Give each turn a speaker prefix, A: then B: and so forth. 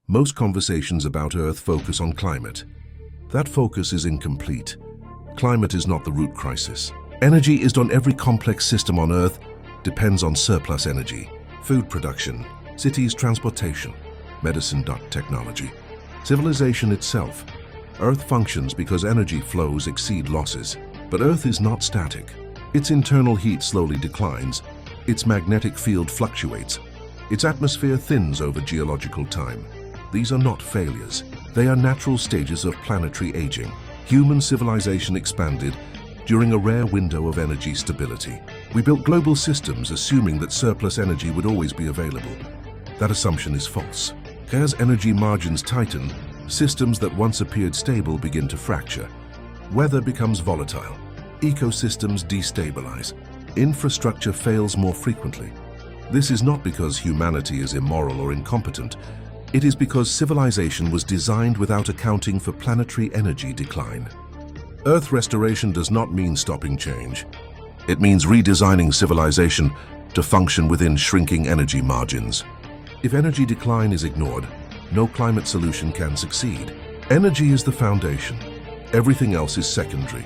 A: Most conversations about Earth focus on climate. That focus is incomplete. Climate is not the root crisis. Energy is on every complex system on Earth depends on surplus energy. Food production, cities transportation, medicine technology, civilization itself. Earth functions because energy flows exceed losses. But Earth is not static. Its internal heat slowly declines. Its magnetic field fluctuates. Its atmosphere thins over geological time. These are not failures. They are natural stages of planetary aging. Human civilization expanded during a rare window of energy stability. We built global systems assuming that surplus energy would always be available. That assumption is false. As energy margins tighten, systems that once appeared stable begin to fracture. Weather becomes volatile. Ecosystems destabilize. Infrastructure fails more frequently. This is not because humanity is immoral or incompetent. It is because civilization was designed without accounting for planetary energy decline. Earth restoration does not mean stopping change. It means redesigning civilization to function within shrinking energy margins. If energy decline is ignored, no climate solution can succeed. Energy is the foundation. Everything else is secondary.